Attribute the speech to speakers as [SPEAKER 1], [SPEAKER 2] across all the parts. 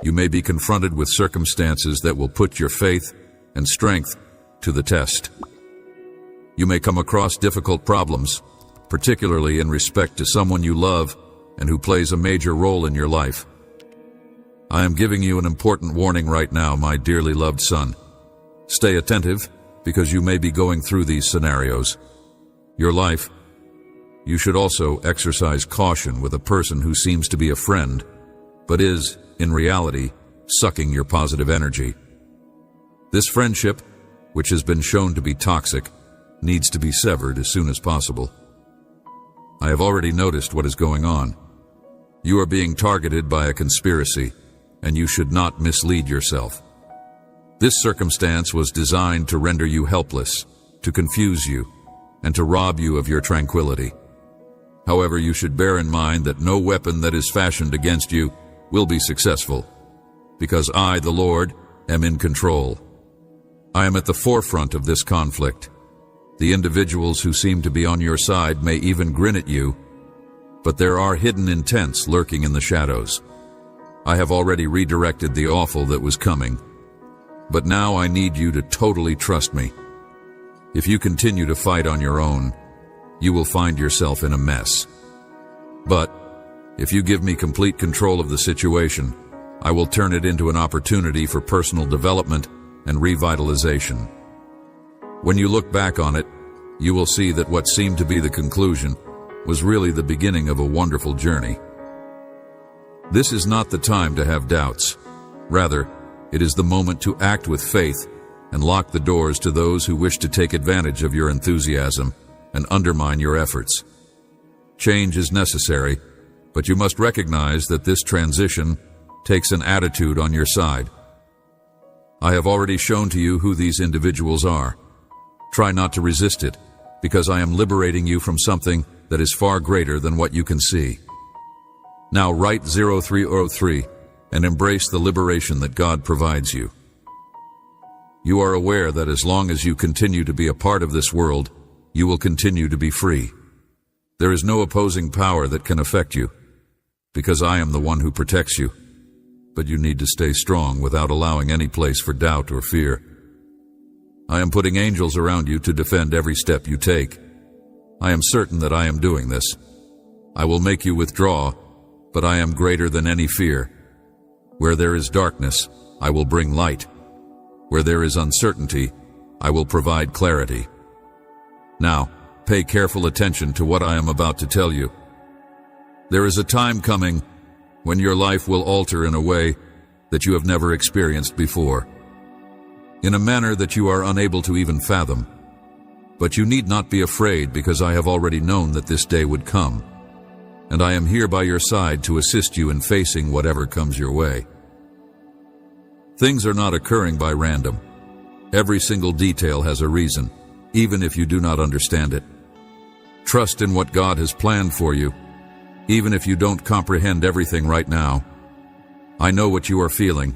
[SPEAKER 1] you may be confronted with circumstances that will put your faith and strength to the test. You may come across difficult problems, particularly in respect to someone you love and who plays a major role in your life. I am giving you an important warning right now, my dearly loved son. Stay attentive, because you may be going through these scenarios. Your life, you should also exercise caution with a person who seems to be a friend, but is, in reality, sucking your positive energy. This friendship, which has been shown to be toxic, needs to be severed as soon as possible. I have already noticed what is going on. You are being targeted by a conspiracy, and you should not mislead yourself. This circumstance was designed to render you helpless, to confuse you, and to rob you of your tranquility. However, you should bear in mind that no weapon that is fashioned against you will be successful, because I, the Lord, am in control. I am at the forefront of this conflict. The individuals who seem to be on your side may even grin at you, but there are hidden intents lurking in the shadows. I have already redirected the awful that was coming, but now I need you to totally trust me. If you continue to fight on your own, you will find yourself in a mess. But if you give me complete control of the situation, I will turn it into an opportunity for personal development and revitalization. When you look back on it, you will see that what seemed to be the conclusion was really the beginning of a wonderful journey. This is not the time to have doubts. Rather, it is the moment to act with faith and lock the doors to those who wish to take advantage of your enthusiasm and undermine your efforts. Change is necessary, but you must recognize that this transition takes an attitude on your side. I have already shown to you who these individuals are. Try not to resist it, because I am liberating you from something that is far greater than what you can see. Now write 0303 and embrace the liberation that God provides you. You are aware that as long as you continue to be a part of this world, you will continue to be free. There is no opposing power that can affect you, because I am the one who protects you. But you need to stay strong without allowing any place for doubt or fear. I am putting angels around you to defend every step you take. I am certain that I am doing this. I will make you withdraw, but I am greater than any fear. Where there is darkness, I will bring light. Where there is uncertainty, I will provide clarity. Now, pay careful attention to what I am about to tell you. There is a time coming when your life will alter in a way that you have never experienced before, in a manner that you are unable to even fathom. But you need not be afraid, because I have already known that this day would come, and I am here by your side to assist you in facing whatever comes your way. Things are not occurring by random. Every single detail has a reason, even if you do not understand it. Trust in what God has planned for you, even if you don't comprehend everything right now. I know what you are feeling.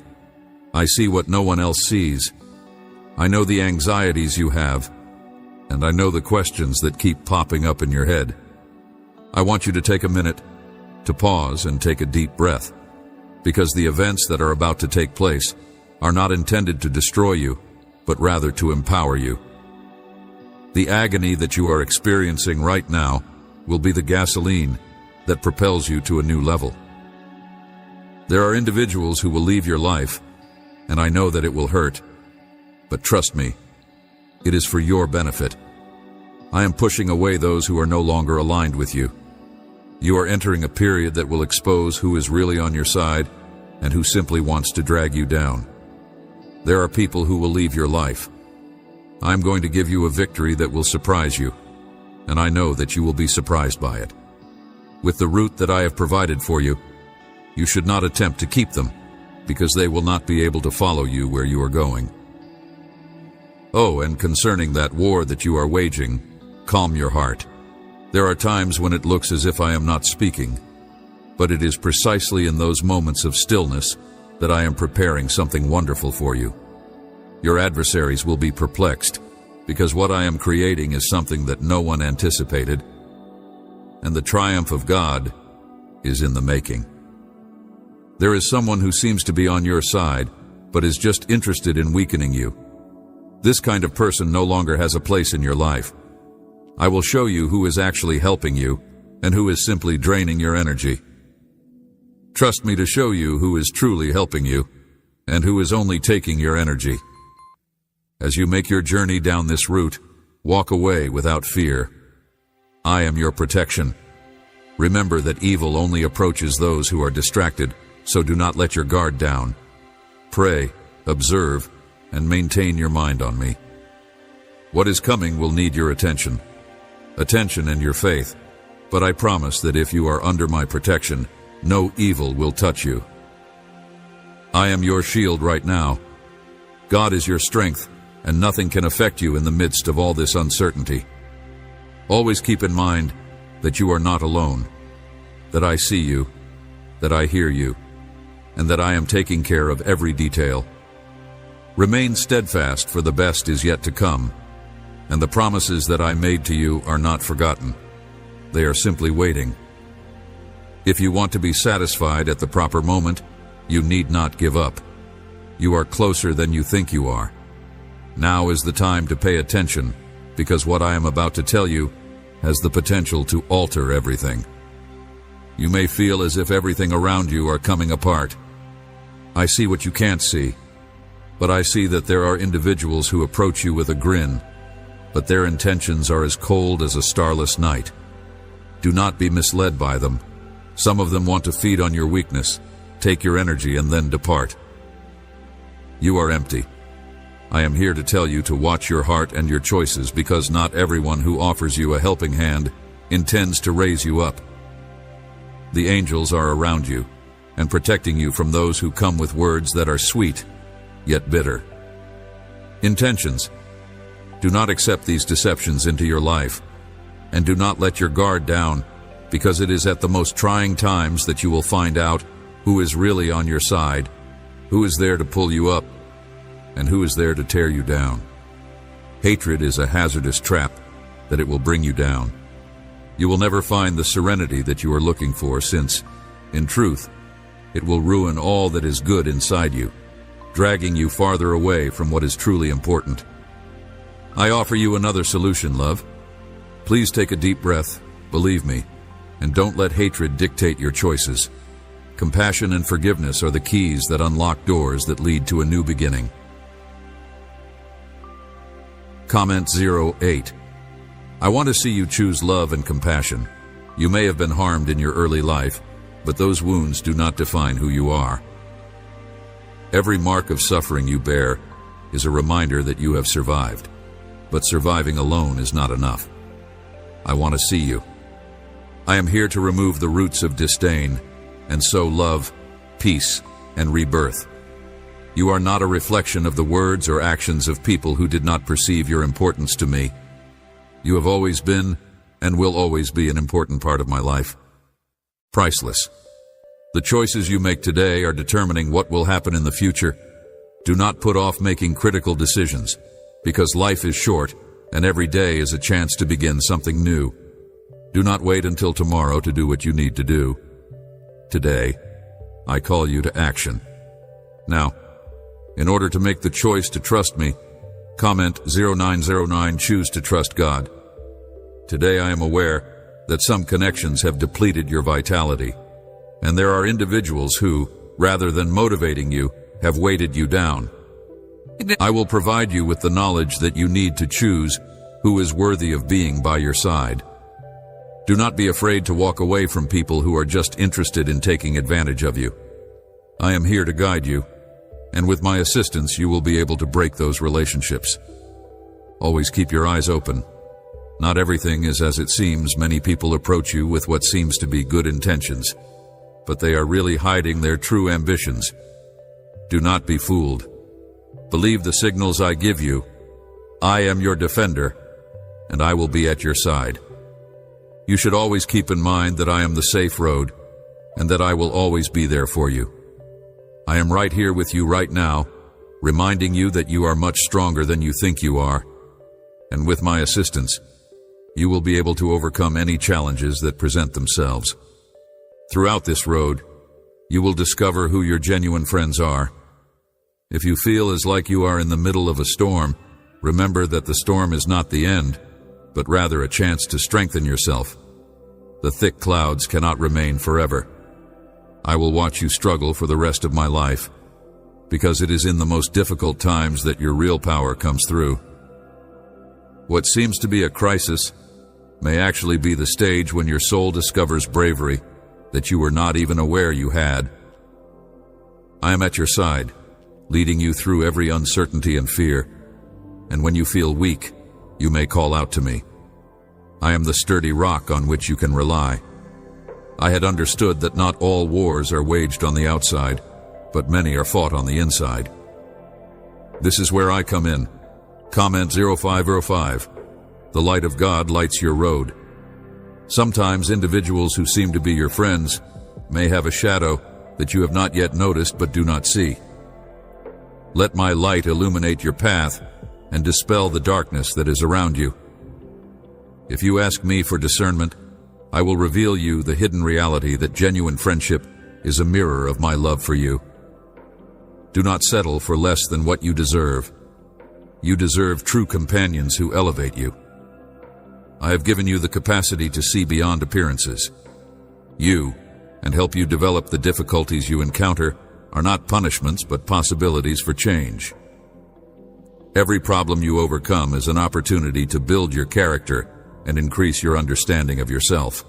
[SPEAKER 1] I see what no one else sees. I know the anxieties you have, and I know the questions that keep popping up in your head. I want you to take a minute to pause and take a deep breath, because the events that are about to take place are not intended to destroy you, but rather to empower you. The agony that you are experiencing right now will be the gasoline that propels you to a new level. There are individuals who will leave your life, and I know that it will hurt, but trust me, it is for your benefit. I am pushing away those who are no longer aligned with you. You are entering a period that will expose who is really on your side and who simply wants to drag you down. There are people who will leave your life. I am going to give you a victory that will surprise you, and I know that you will be surprised by it. With the route that I have provided for you, you should not attempt to keep them, because they will not be able to follow you where you are going. Oh, and concerning that war that you are waging, calm your heart. There are times when it looks as if I am not speaking, but it is precisely in those moments of stillness that I am preparing something wonderful for you. Your adversaries will be perplexed, because what I am creating is something that no one anticipated, and the triumph of God is in the making. There is someone who seems to be on your side, but is just interested in weakening you. This kind of person no longer has a place in your life. I will show you who is actually helping you and who is simply draining your energy. Trust me to show you who is truly helping you and who is only taking your energy. As you make your journey down this route, walk away without fear. I am your protection. Remember that evil only approaches those who are distracted, so do not let your guard down. Pray, observe, and maintain your mind on me. What is coming will need your attention and your faith, but I promise that if you are under my protection, no evil will touch you. I am your shield right now. God is your strength, and nothing can affect you in the midst of all this uncertainty. Always keep in mind that you are not alone, that I see you, that I hear you, and that I am taking care of every detail. Remain steadfast, for the best is yet to come, and the promises that I made to you are not forgotten. They are simply waiting. If you want to be satisfied at the proper moment, you need not give up. You are closer than you think you are. Now is the time to pay attention, because what I am about to tell you has the potential to alter everything. You may feel as if everything around you are coming apart. I see what you can't see, but I see that there are individuals who approach you with a grin, but their intentions are as cold as a starless night. Do not be misled by them. Some of them want to feed on your weakness, take your energy, and then depart. You are empty. I am here to tell you to watch your heart and your choices, because not everyone who offers you a helping hand intends to raise you up. The angels are around you and protecting you from those who come with words that are sweet, yet bitter. Intentions. Do not accept these deceptions into your life, and do not let your guard down, because it is at the most trying times that you will find out who is really on your side, who is there to pull you up, and who is there to tear you down. Hatred is a hazardous trap that it will bring you down. You will never find the serenity that you are looking for, since, in truth, it will ruin all that is good inside you, dragging you farther away from what is truly important. I offer you another solution, love. Please take a deep breath, believe me, and don't let hatred dictate your choices. Compassion and forgiveness are the keys that unlock doors that lead to a new beginning. Comment 08. I want to see you choose love and compassion. You may have been harmed in your early life, but those wounds do not define who you are. Every mark of suffering you bear is a reminder that you have survived, but surviving alone is not enough. I want to see you. I am here to remove the roots of disdain and sow love, peace, and rebirth. You are not a reflection of the words or actions of people who did not perceive your importance to me. You have always been and will always be an important part of my life. Priceless. The choices you make today are determining what will happen in the future. Do not put off making critical decisions, because life is short and every day is a chance to begin something new. Do not wait until tomorrow to do what you need to do. Today, I call you to action. Now, in order to make the choice to trust me, comment 0909 choose to trust God. Today I am aware that some connections have depleted your vitality, and there are individuals who, rather than motivating you, have weighted you down. I will provide you with the knowledge that you need to choose who is worthy of being by your side. Do not be afraid to walk away from people who are just interested in taking advantage of you. I am here to guide you, and with my assistance you will be able to break those relationships. Always keep your eyes open. Not everything is as it seems. Many people approach you with what seems to be good intentions, but they are really hiding their true ambitions. Do not be fooled. Believe the signals I give you. I am your defender, and I will be at your side. You should always keep in mind that I am the safe road, and that I will always be there for you. I am right here with you right now, reminding you that you are much stronger than you think you are, and with my assistance, you will be able to overcome any challenges that present themselves. Throughout this road, You will discover who your genuine friends are. If you feel as like you are in the middle of a storm, remember that the storm is not the end, but rather a chance to strengthen yourself. The thick clouds cannot remain forever. I will watch you struggle for the rest of my life, because it is in the most difficult times that your real power comes through. What seems to be a crisis may actually be the stage when your soul discovers bravery that you were not even aware you had. I am at your side, leading you through every uncertainty and fear, and when you feel weak, you may call out to me. I am the sturdy rock on which you can rely. I had understood that not all wars are waged on the outside, but many are fought on the inside. This is where I come in. Comment 0505. The light of God lights your road. Sometimes individuals who seem to be your friends may have a shadow that you have not yet noticed but do not see. Let my light illuminate your path and dispel the darkness that is around you. If you ask me for discernment, I will reveal you the hidden reality that genuine friendship is a mirror of my love for you. Do not settle for less than what you deserve. You deserve true companions who elevate you. I have given you the capacity to see beyond appearances. You, and help you develop the difficulties you encounter, are not punishments but possibilities for change. Every problem you overcome is an opportunity to build your character and increase your understanding of yourself.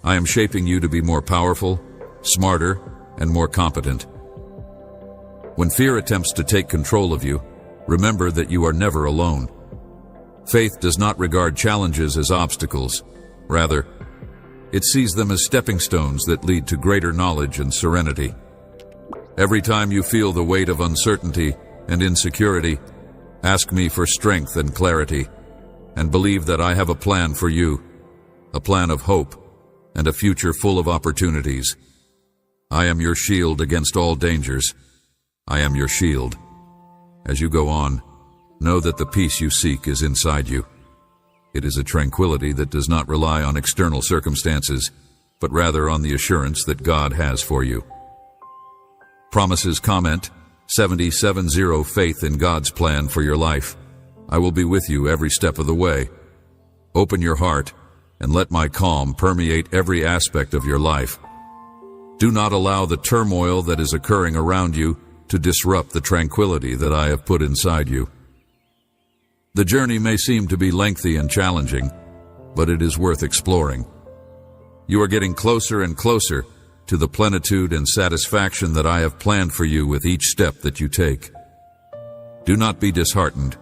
[SPEAKER 1] I am shaping you to be more powerful, smarter, and more competent. When fear attempts to take control of you, remember that you are never alone. Faith does not regard challenges as obstacles. Rather, it sees them as stepping stones that lead to greater knowledge and serenity. Every time you feel the weight of uncertainty and insecurity, ask me for strength and clarity, and believe that I have a plan for you, a plan of hope, and a future full of opportunities. I am your shield against all dangers. I am your shield. As you go on, know that the peace you seek is inside you. It is a tranquility that does not rely on external circumstances, but rather on the assurance that God has for you. Promises comment 7070. Faith in God's plan for your life. I will be with you every step of the way. Open your heart and let my calm permeate every aspect of your life. Do not allow the turmoil that is occurring around you to disrupt the tranquility that I have put inside you. The journey may seem to be lengthy and challenging, but it is worth exploring. You are getting closer and closer to the plenitude and satisfaction that I have planned for you with each step that you take. Do not be disheartened,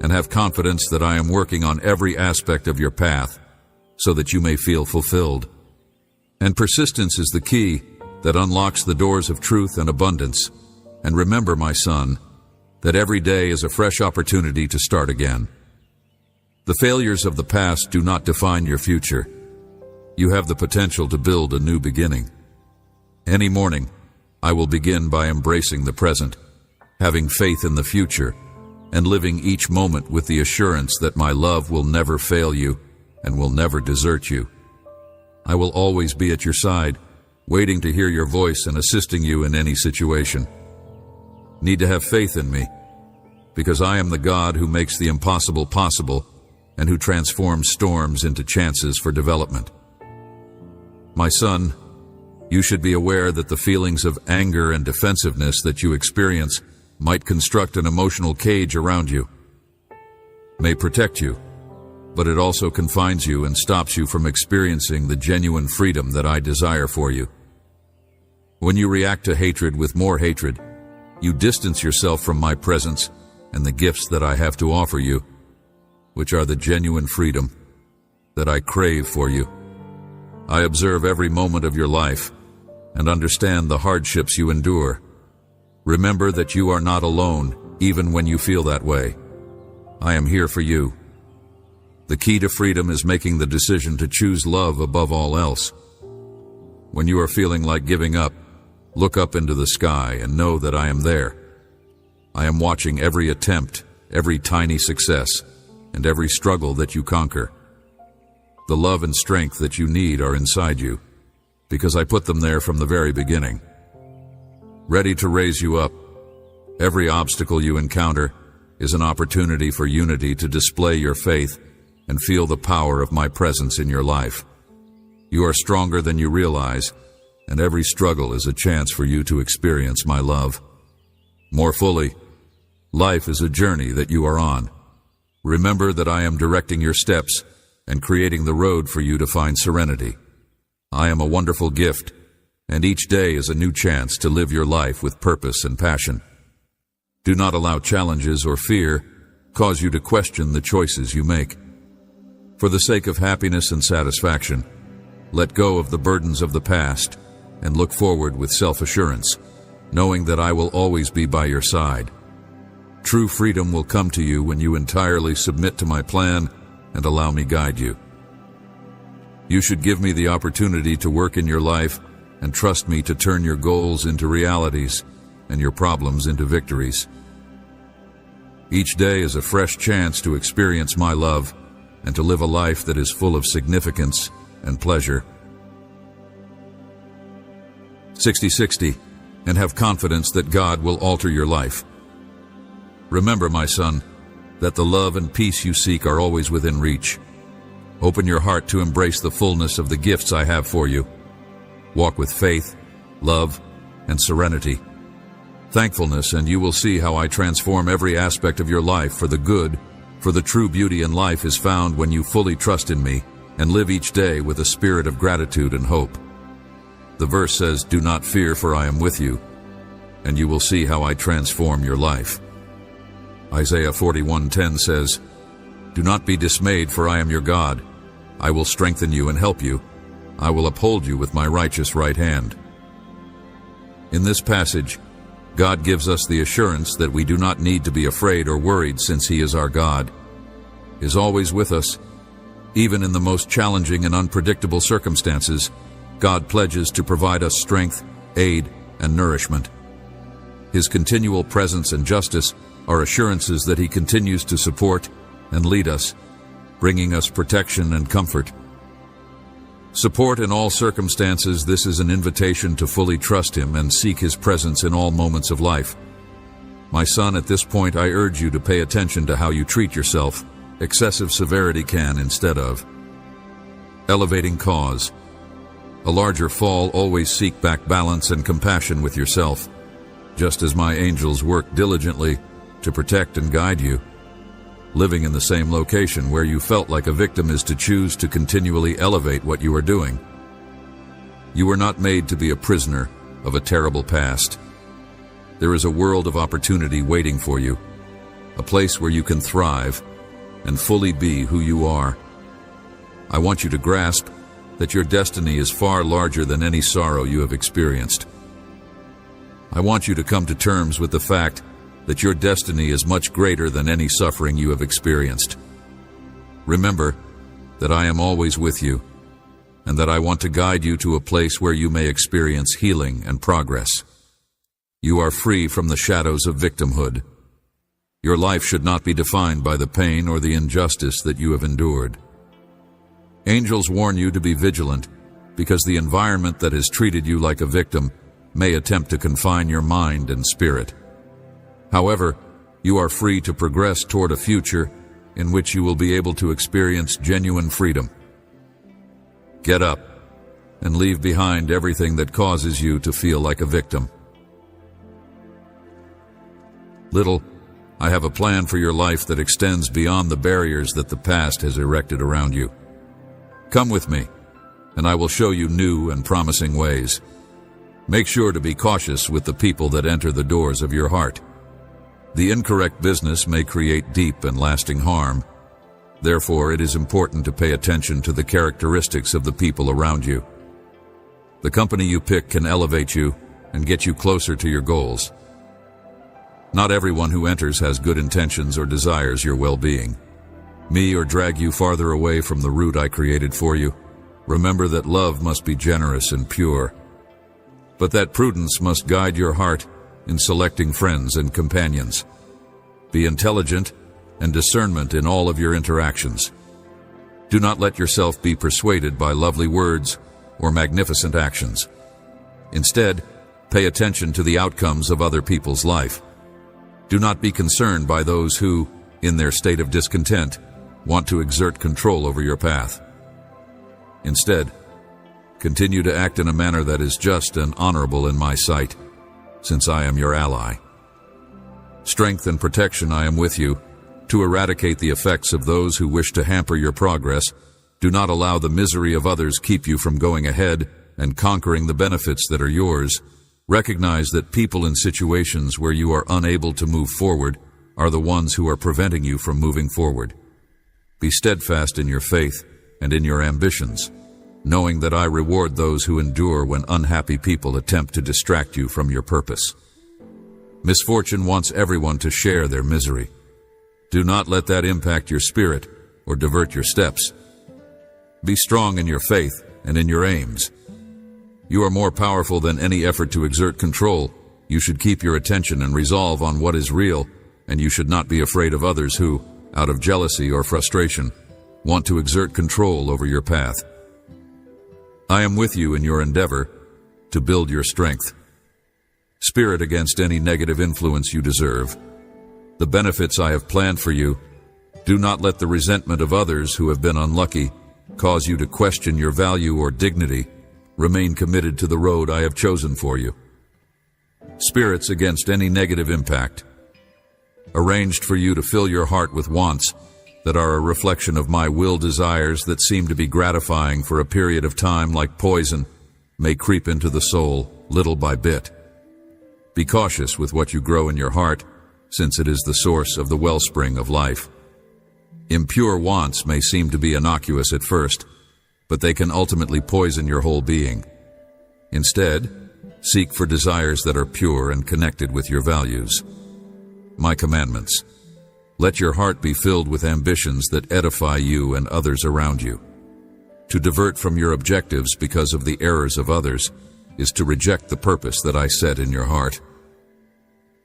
[SPEAKER 1] and have confidence that I am working on every aspect of your path so that you may feel fulfilled. And persistence is the key that unlocks the doors of truth and abundance. And remember, my son, that every day is a fresh opportunity to start again. The failures of the past do not define your future. You have the potential to build a new beginning. Any morning, I will begin by embracing the present, having faith in the future, and living each moment with the assurance that my love will never fail you and will never desert you. I will always be at your side, waiting to hear your voice and assisting you in any situation. Need to have faith in me, because I am the God who makes the impossible possible and who transforms storms into chances for development. My son, you should be aware that the feelings of anger and defensiveness that you experience might construct an emotional cage around you. May protect you, but it also confines you and stops you from experiencing the genuine freedom that I desire for you. When you react to hatred with more hatred, you distance yourself from my presence and the gifts that I have to offer you, which are the genuine freedom that I crave for you. I observe every moment of your life and understand the hardships you endure. Remember that you are not alone, even when you feel that way. I am here for you. The key to freedom is making the decision to choose love above all else. When you are feeling like giving up, look up into the sky and know that I am there. I am watching every attempt, every tiny success, and every struggle that you conquer. The love and strength that you need are inside you. because I put them there from the very beginning. Ready to raise you up. Every obstacle you encounter is an opportunity for unity to display your faith and feel the power of my presence in your life. You are stronger than you realize, and every struggle is a chance for you to experience my love. More fully, life is a journey that you are on. Remember that I am directing your steps and creating the road for you to find serenity. I am a wonderful gift, and each day is a new chance to live your life with purpose and passion. Do not allow challenges or fear cause you to question the choices you make. For the sake of happiness and satisfaction, let go of the burdens of the past and look forward with self-assurance, knowing that I will always be by your side. True freedom will come to you when you entirely submit to my plan and allow me guide you. You should give me the opportunity to work in your life and trust me to turn your goals into realities and your problems into victories. Each day is a fresh chance to experience my love and to live a life that is full of significance and pleasure. 60-60, and have confidence that God will alter your life. Remember, my son, that the love and peace you seek are always within reach. Open your heart to embrace the fullness of the gifts I have for you. Walk with faith, love, and serenity. Thankfulness, and you will see how I transform every aspect of your life for the good, for the true beauty in life is found when you fully trust in me and live each day with a spirit of gratitude and hope. The verse says, "Do not fear, for I am with you," and you will see how I transform your life. Isaiah 41:10 says, "Do not be dismayed, for I am your God. I will strengthen you and help you. I will uphold you with my righteous right hand." In this passage, God gives us the assurance that we do not need to be afraid or worried, since He is our God. He is always with us. Even in the most challenging and unpredictable circumstances, God pledges to provide us strength, aid, and nourishment. His continual presence and justice are assurances that He continues to support and lead us, bringing us protection and comfort. Support in all circumstances. This is an invitation to fully trust Him and seek His presence in all moments of life. My son, at this point I urge you to pay attention to how you treat yourself. Excessive severity can instead of. Elevating cause. A larger fall. Always seek back balance and compassion with yourself. Just as my angels work diligently to protect and guide you. Living in the same location where you felt like a victim is to choose to continually elevate what you are doing. You were not made to be a prisoner of a terrible past. There is a world of opportunity waiting for you, a place where you can thrive and fully be who you are. I want you to grasp that your destiny is far larger than any sorrow you have experienced. I want you to come to terms with the fact that your destiny is much greater than any suffering you have experienced. Remember that I am always with you, and that I want to guide you to a place where you may experience healing and progress. You are free from the shadows of victimhood. Your life should not be defined by the pain or the injustice that you have endured. Angels warn you to be vigilant, because the environment that has treated you like a victim may attempt to confine your mind and spirit. However, you are free to progress toward a future in which you will be able to experience genuine freedom. Get up and leave behind everything that causes you to feel like a victim. Little, I have a plan for your life that extends beyond the barriers that the past has erected around you. Come with me, and I will show you new and promising ways. Make sure to be cautious with the people that enter the doors of your heart. The incorrect business may create deep and lasting harm. Therefore, it is important to pay attention to the characteristics of the people around you. The company you pick can elevate you and get you closer to your goals. Not everyone who enters has good intentions or desires your well-being. Me or drag you farther away from the route I created for you. Remember that love must be generous and pure, but that prudence must guide your heart in selecting friends and companions. Be intelligent and discernment in all of your interactions. Do not let yourself be persuaded by lovely words or magnificent actions. Instead, pay attention to the outcomes of other people's life. Do not be concerned by those who, in their state of discontent, want to exert control over your path. Instead, continue to act in a manner that is just and honorable in my sight, since I am your ally. Strength and protection, I am with you, to eradicate the effects of those who wish to hamper your progress. Do not allow the misery of others keep you from going ahead and conquering the benefits that are yours. Recognize that people in situations where you are unable to move forward are the ones who are preventing you from moving forward. Be steadfast in your faith and in your ambitions, knowing that I reward those who endure when unhappy people attempt to distract you from your purpose. Misfortune wants everyone to share their misery. Do not let that impact your spirit or divert your steps. Be strong in your faith and in your aims. You are more powerful than any effort to exert control. You should keep your attention and resolve on what is real, and you should not be afraid of others who, out of jealousy or frustration, want to exert control over your path. I am with you in your endeavor to build your strength. Spirit against any negative influence you deserve. The benefits I have planned for you. Do not let the resentment of others who have been unlucky cause you to question your value or dignity. Remain committed to the road I have chosen for you. Spirits against any negative impact. Arranged for you to fill your heart with wants that are a reflection of my will. Desires that seem to be gratifying for a period of time, like poison, may creep into the soul little by bit. Be cautious with what you grow in your heart, since it is the source of the wellspring of life. Impure wants may seem to be innocuous at first, but they can ultimately poison your whole being. Instead, seek for desires that are pure and connected with your values. My commandments. Let your heart be filled with ambitions that edify you and others around you. To divert from your objectives because of the errors of others is to reject the purpose that I set in your heart.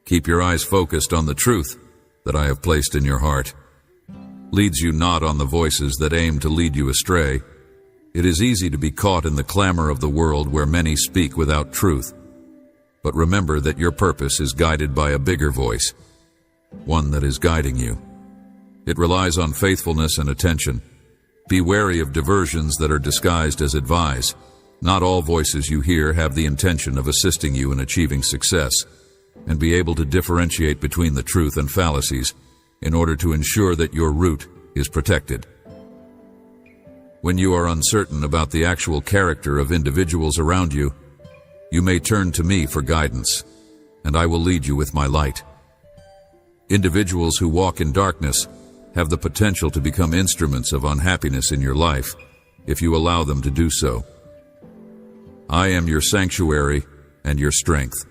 [SPEAKER 1] Keep your eyes focused on the truth that I have placed in your heart. Leads you not on the voices that aim to lead you astray. It is easy to be caught in the clamor of the world where many speak without truth. But remember that your purpose is guided by a bigger voice, one that is guiding you. It relies on faithfulness and attention. Be wary of diversions that are disguised as advice. Not all voices you hear have the intention of assisting you in achieving success, and be able to differentiate between the truth and fallacies in order to ensure that your route is protected. When you are uncertain about the actual character of individuals around you, you may turn to me for guidance, and I will lead you with my light. Individuals who walk in darkness have the potential to become instruments of unhappiness in your life if you allow them to do so. I am your sanctuary and your strength.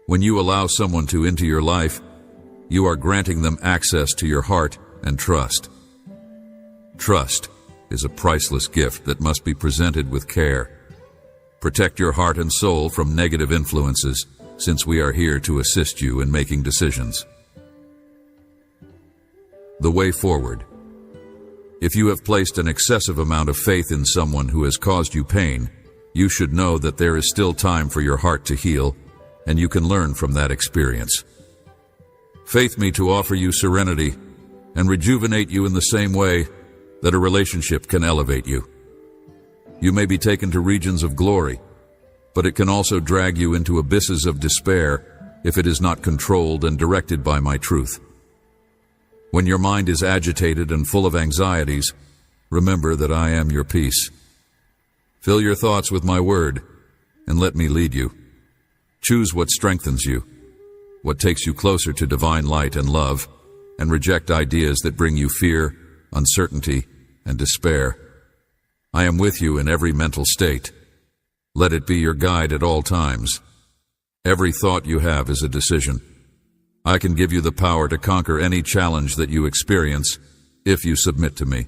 [SPEAKER 1] When you allow someone into your life, you are granting them access to your heart and trust. Trust is a priceless gift that must be presented with care. Protect your heart and soul from negative influences, since we are here to assist you in making decisions. The way forward. If you have placed an excessive amount of faith in someone who has caused you pain, you should know that there is still time for your heart to heal, and you can learn from that experience. Faith me to offer you serenity and rejuvenate you in the same way that a relationship can elevate you. You may be taken to regions of glory, but it can also drag you into abysses of despair if it is not controlled and directed by my truth. When your mind is agitated and full of anxieties, remember that I am your peace. Fill your thoughts with my word, and let me lead you. Choose what strengthens you, what takes you closer to divine light and love, and reject ideas that bring you fear, uncertainty, and despair. I am with you in every mental state. Let it be your guide at all times. Every thought you have is a decision. I can give you the power to conquer any challenge that you experience if you submit to me.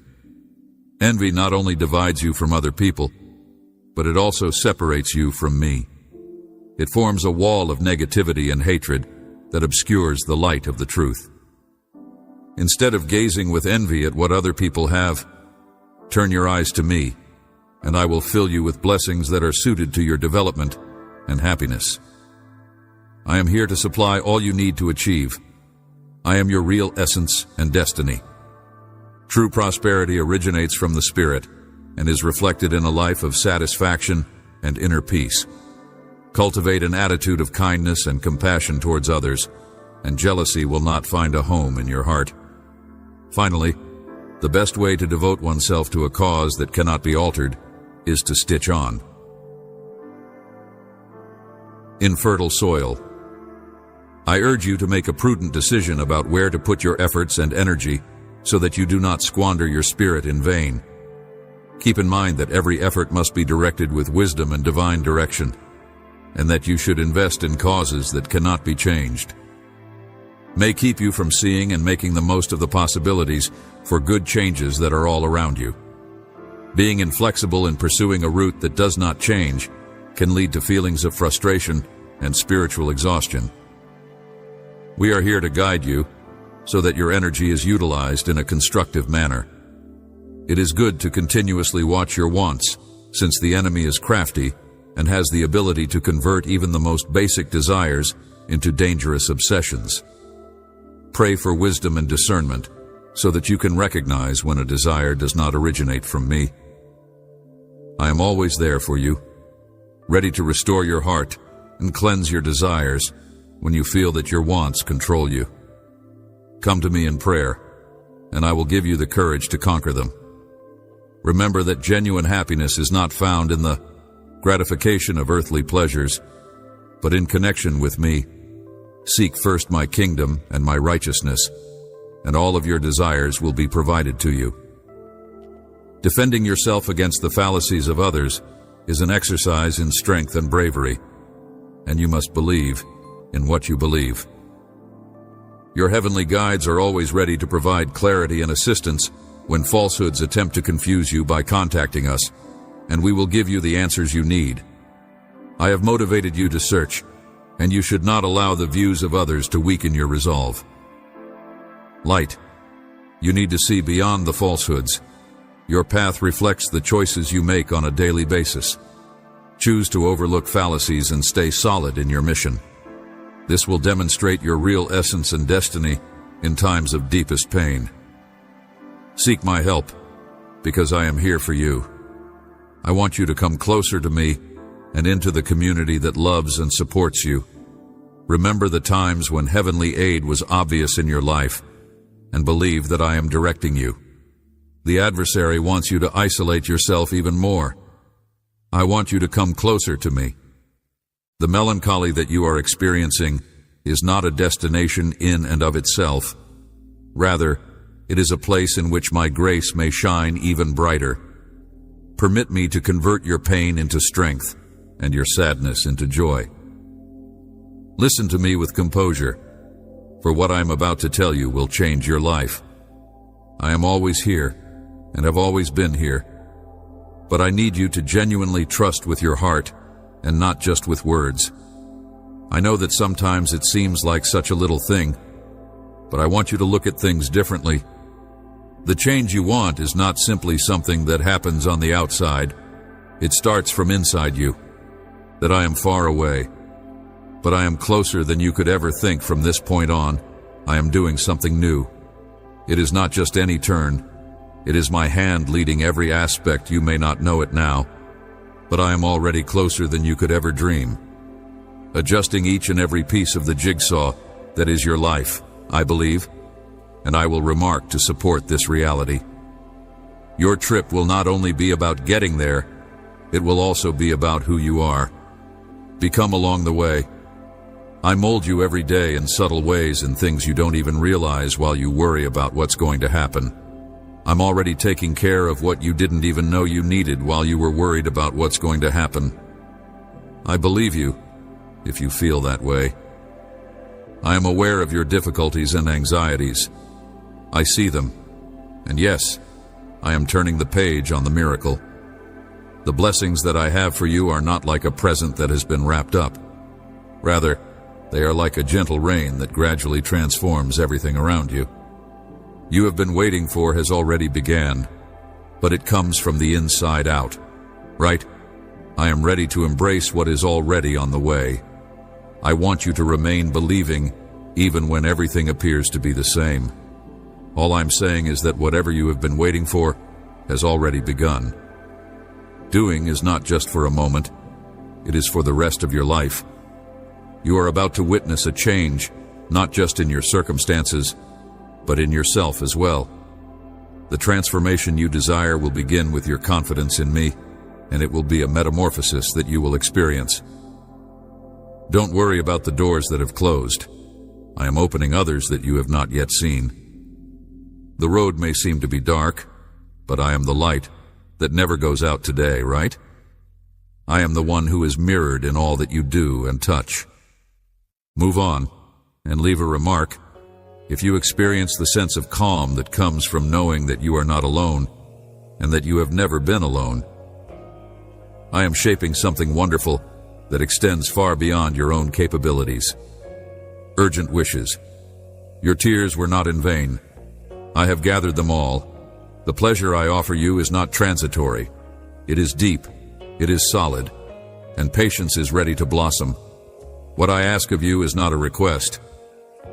[SPEAKER 1] Envy not only divides you from other people, but it also separates you from me. It forms a wall of negativity and hatred that obscures the light of the truth. Instead of gazing with envy at what other people have, turn your eyes to me and I will fill you with blessings that are suited to your development and happiness. I am here to supply all you need to achieve. I am your real essence and destiny. True prosperity originates from the Spirit and is reflected in a life of satisfaction and inner peace. Cultivate an attitude of kindness and compassion towards others, and jealousy will not find a home in your heart. Finally, the best way to devote oneself to a cause that cannot be altered is to stitch on. Infertile soil. I urge you to make a prudent decision about where to put your efforts and energy so that you do not squander your spirit in vain. Keep in mind that every effort must be directed with wisdom and divine direction, and that you should invest in causes that cannot be changed. May keep you from seeing and making the most of the possibilities for good changes that are all around you. Being inflexible in pursuing a route that does not change can lead to feelings of frustration and spiritual exhaustion. We are here to guide you so that your energy is utilized in a constructive manner. It is good to continuously watch your wants, since the enemy is crafty and has the ability to convert even the most basic desires into dangerous obsessions. Pray for wisdom and discernment so that you can recognize when a desire does not originate from me. I am always there for you, ready to restore your heart and cleanse your desires when you feel that your wants control you. Come to me in prayer, and I will give you the courage to conquer them. Remember that genuine happiness is not found in the gratification of earthly pleasures, but in connection with me. Seek first my kingdom and my righteousness, and all of your desires will be provided to you. Defending yourself against the fallacies of others is an exercise in strength and bravery, and you must believe in what you believe. Your heavenly guides are always ready to provide clarity and assistance when falsehoods attempt to confuse you by contacting us, and we will give you the answers you need. I have motivated you to search, and you should not allow the views of others to weaken your resolve. Light. You need to see beyond the falsehoods. Your path reflects the choices you make on a daily basis. Choose to overlook fallacies and stay solid in your mission. This will demonstrate your real essence and destiny in times of deepest pain. Seek my help, because I am here for you. I want you to come closer to me and into the community that loves and supports you. Remember the times when heavenly aid was obvious in your life, and believe that I am directing you. The adversary wants you to isolate yourself even more. I want you to come closer to me. The melancholy that you are experiencing is not a destination in and of itself. Rather, it is a place in which my grace may shine even brighter. Permit me to convert your pain into strength and your sadness into joy. Listen to me with composure, for what I am about to tell you will change your life. I am always here and have always been here, but I need you to genuinely trust with your heart and not just with words. I know that sometimes it seems like such a little thing, but I want you to look at things differently. The change you want is not simply something that happens on the outside. It starts from inside you. That I am far away, but I am closer than you could ever think from this point on. I am doing something new. It is not just any turn. It is my hand leading every aspect. You may not know it now, but I am already closer than you could ever dream. Adjusting each and every piece of the jigsaw that is your life, I believe, and I will remark to support this reality. Your trip will not only be about getting there, it will also be about who you are. Become along the way. I mold you every day in subtle ways in things you don't even realize while you worry about what's going to happen. I'm already taking care of what you didn't even know you needed while you were worried about what's going to happen. I believe you, if you feel that way. I am aware of your difficulties and anxieties. I see them, and yes, I am turning the page on the miracle. The blessings that I have for you are not like a present that has been wrapped up. Rather, they are like a gentle rain that gradually transforms everything around you. You have been waiting for has already began, but it comes from the inside out. right? I am ready to embrace what is already on the way. I want you to remain believing, even when everything appears to be the same. All I'm saying is that whatever you have been waiting for has already begun. Doing is not just for a moment, it is for the rest of your life. You are about to witness a change, not just in your circumstances, but in yourself as well. The transformation you desire will begin with your confidence in me, and it will be a metamorphosis that you will experience. Don't worry about the doors that have closed. I am opening others that you have not yet seen. The road may seem to be dark, but I am the light that never goes out today, right? I am the one who is mirrored in all that you do and touch. Move on and leave a remark if you experience the sense of calm that comes from knowing that you are not alone and that you have never been alone. I am shaping something wonderful that extends far beyond your own capabilities. Urgent wishes. Your tears were not in vain. I have gathered them all. The pleasure I offer you is not transitory. It is deep, it is solid, and patience is ready to blossom. What I ask of you is not a request,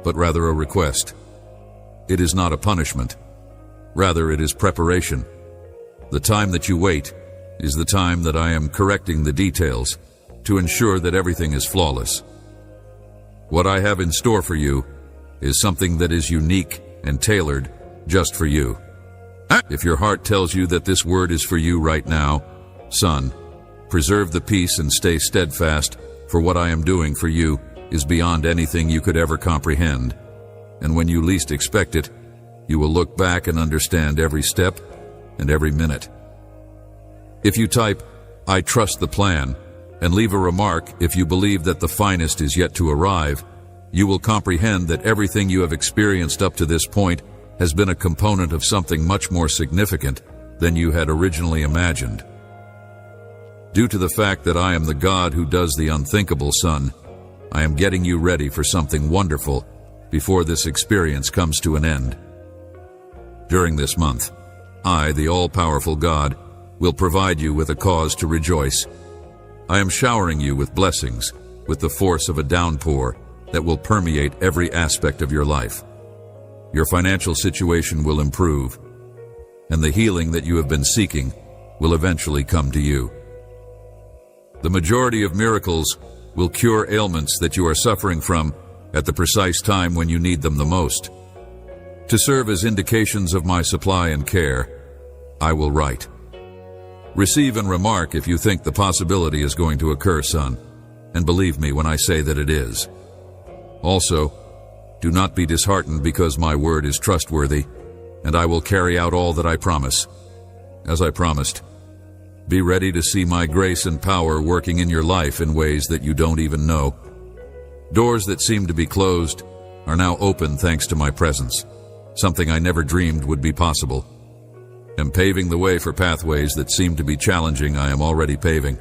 [SPEAKER 1] but rather a request. It is not a punishment. Rather, it is preparation. The time that you wait is the time that I am correcting the details to ensure that everything is flawless. What I have in store for you is something that is unique and tailored just for you. If your heart tells you that this word is for you right now, son, preserve the peace and stay steadfast, for what I am doing for you is beyond anything you could ever comprehend. And when you least expect it, you will look back and understand every step and every minute. If you type, "I trust the plan," and leave a remark if you believe that the finest is yet to arrive, you will comprehend that everything you have experienced up to this point has been a component of something much more significant than you had originally imagined. Due to the fact that I am the God who does the unthinkable, son, I am getting you ready for something wonderful before this experience comes to an end. During this month, I, the all-powerful God, will provide you with a cause to rejoice. I am showering you with blessings, with the force of a downpour that will permeate every aspect of your life. Your financial situation will improve, and the healing that you have been seeking will eventually come to you. The majority of miracles will cure ailments that you are suffering from at the precise time when you need them the most. To serve as indications of my supply and care, I will write. Receive and remark if you think the possibility is going to occur, son, and believe me when I say that it is. Also, do not be disheartened because my word is trustworthy, and I will carry out all that I promise. As I promised, be ready to see my grace and power working in your life in ways that you don't even know. Doors that seemed to be closed are now open thanks to my presence, something I never dreamed would be possible. And paving the way for pathways that seem to be challenging, I am already paving.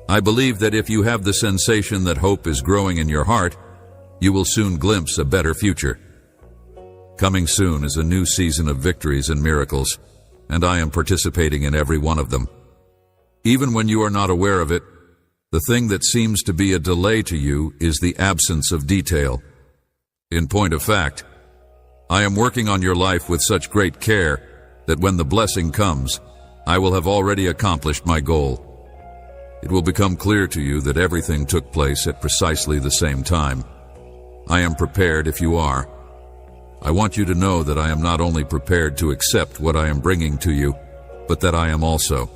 [SPEAKER 1] I believe that if you have the sensation that hope is growing in your heart, you will soon glimpse a better future. Coming soon is a new season of victories and miracles, and I am participating in every one of them. Even when you are not aware of it, the thing that seems to be a delay to you is the absence of detail. In point of fact, I am working on your life with such great care that when the blessing comes, I will have already accomplished my goal. It will become clear to you that everything took place at precisely the same time. I am prepared if you are. I want you to know that I am not only prepared to accept what I am bringing to you, but that I am also.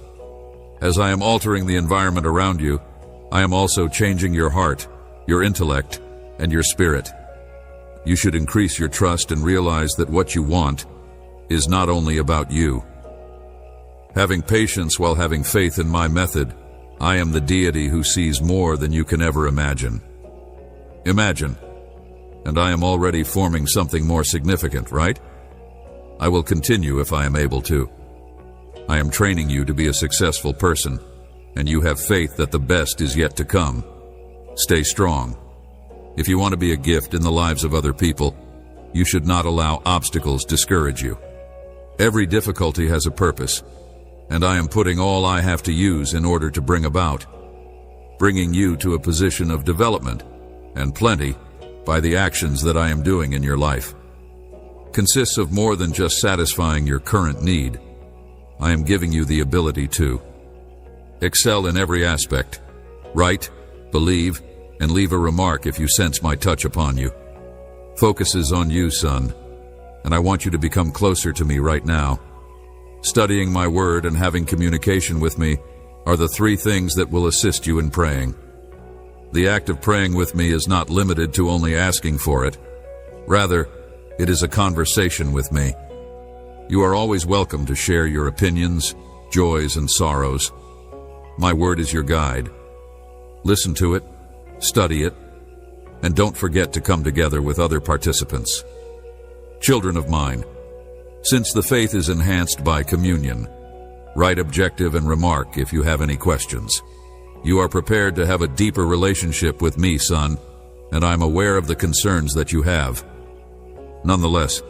[SPEAKER 1] As I am altering the environment around you, I am also changing your heart, your intellect, and your spirit. You should increase your trust and realize that what you want is not only about you. Having patience while having faith in my method, I am the deity who sees more than you can ever imagine. Imagine, and I am already forming something more significant, right? I will continue if I am able to. I am training you to be a successful person, and you have faith that the best is yet to come. Stay strong. If you want to be a gift in the lives of other people, you should not allow obstacles discourage you. Every difficulty has a purpose, and I am putting all I have to use in order to bringing you to a position of development and plenty by the actions that I am doing in your life. Consists of more than just satisfying your current need. I am giving you the ability to excel in every aspect, write, believe, and leave a remark if you sense my touch upon you. Focuses on you, son, and I want you to become closer to me right now. Studying my word and having communication with me are the three things that will assist you in praying. The act of praying with me is not limited to only asking for it. Rather, it is a conversation with me. You are always welcome to share your opinions, joys, and sorrows. My word is your guide. Listen to it, study it, and don't forget to come together with other participants. Children of mine, since the faith is enhanced by communion, write objective and remark if you have any questions. You are prepared to have a deeper relationship with me, son, and I am aware of the concerns that you have. Nonetheless,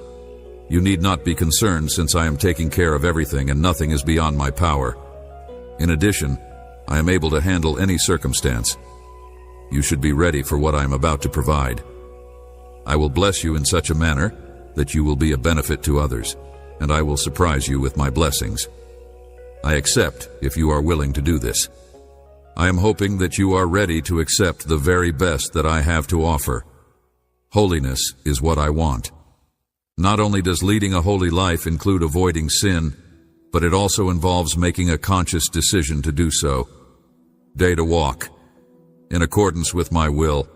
[SPEAKER 1] you need not be concerned since I am taking care of everything and nothing is beyond my power. In addition, I am able to handle any circumstance. You should be ready for what I am about to provide. I will bless you in such a manner that you will be a benefit to others, and I will surprise you with my blessings. I accept if you are willing to do this. I am hoping that you are ready to accept the very best that I have to offer. Holiness is what I want. Not only does leading a holy life include avoiding sin, but it also involves making a conscious decision to do so. Day to walk, in accordance with my will,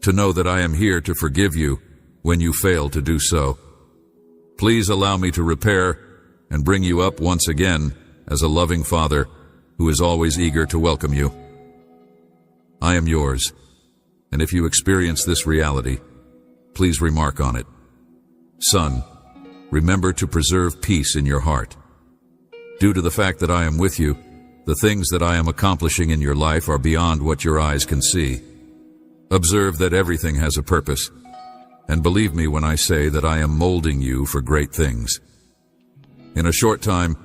[SPEAKER 1] to know that I am here to forgive you when you fail to do so. Please allow me to repair and bring you up once again as a loving father who is always eager to welcome you. I am yours, and if you experience this reality, please remark on it. Son, remember to preserve peace in your heart. Due to the fact that I am with you, the things that I am accomplishing in your life are beyond what your eyes can see. Observe that everything has a purpose, and believe me when I say that I am molding you for great things. In a short time,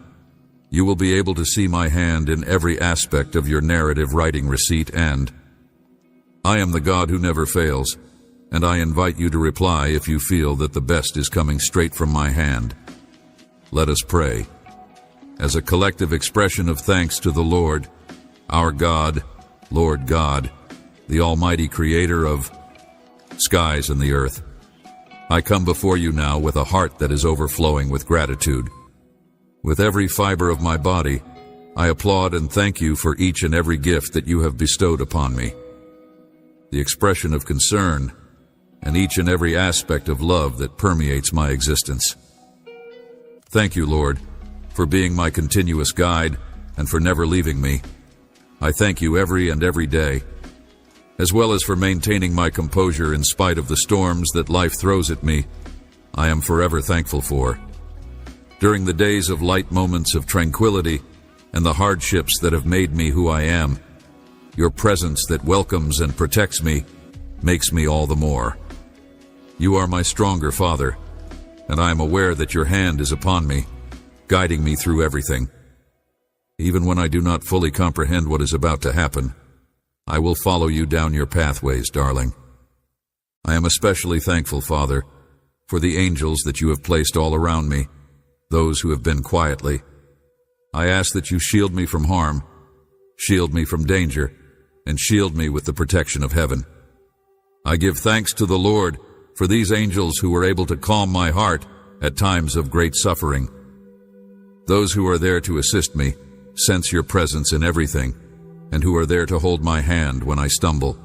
[SPEAKER 1] you will be able to see my hand in every aspect of your narrative writing receipt, and I am the God who never fails, and I invite you to reply if you feel that the best is coming straight from my hand. Let us pray. As a collective expression of thanks to the Lord, our God, Lord God, the Almighty Creator of skies and the earth, I come before you now with a heart that is overflowing with gratitude. With every fiber of my body, I applaud and thank you for each and every gift that you have bestowed upon me. The expression of concern and each and every aspect of love that permeates my existence. Thank you, Lord, for being my continuous guide and for never leaving me. I thank you every day, as well as for maintaining my composure in spite of the storms that life throws at me. I am forever thankful for. During the days of light moments of tranquility and the hardships that have made me who I am, your presence that welcomes and protects me makes me all the more. You are my stronger Father, and I am aware that your hand is upon me, guiding me through everything. Even when I do not fully comprehend what is about to happen, I will follow you down your pathways, darling. I am especially thankful, Father, for the angels that you have placed all around me, those who have been quietly. I ask that you shield me from harm, shield me from danger, and shield me with the protection of heaven. I give thanks to the Lord for these angels who were able to calm my heart at times of great suffering. Those who are there to assist me sense your presence in everything, and who are there to hold my hand when I stumble.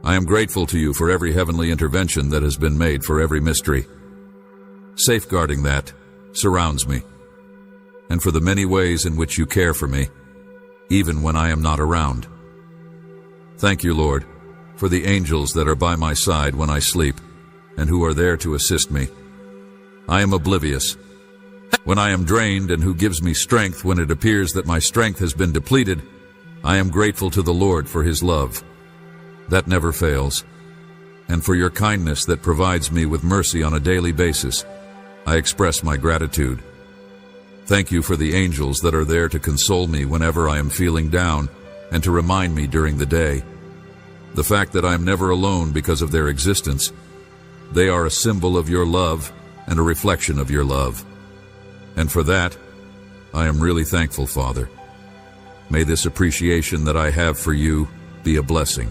[SPEAKER 1] I am grateful to you for every heavenly intervention that has been made for every mystery. Safeguarding that surrounds me, and for the many ways in which you care for me, even when I am not around. Thank you, Lord, for the angels that are by my side when I sleep, and who are there to assist me. I am oblivious when I am drained, and who gives me strength when it appears that my strength has been depleted. I am grateful to the Lord for his love that never fails, and for your kindness that provides me with mercy on a daily basis. I express my gratitude. Thank you for the angels that are there to console me whenever I am feeling down and to remind me during the day. The fact that I am never alone because of their existence. They are a symbol of your love and a reflection of your love. And for that, I am really thankful, Father. May this appreciation that I have for you be a blessing.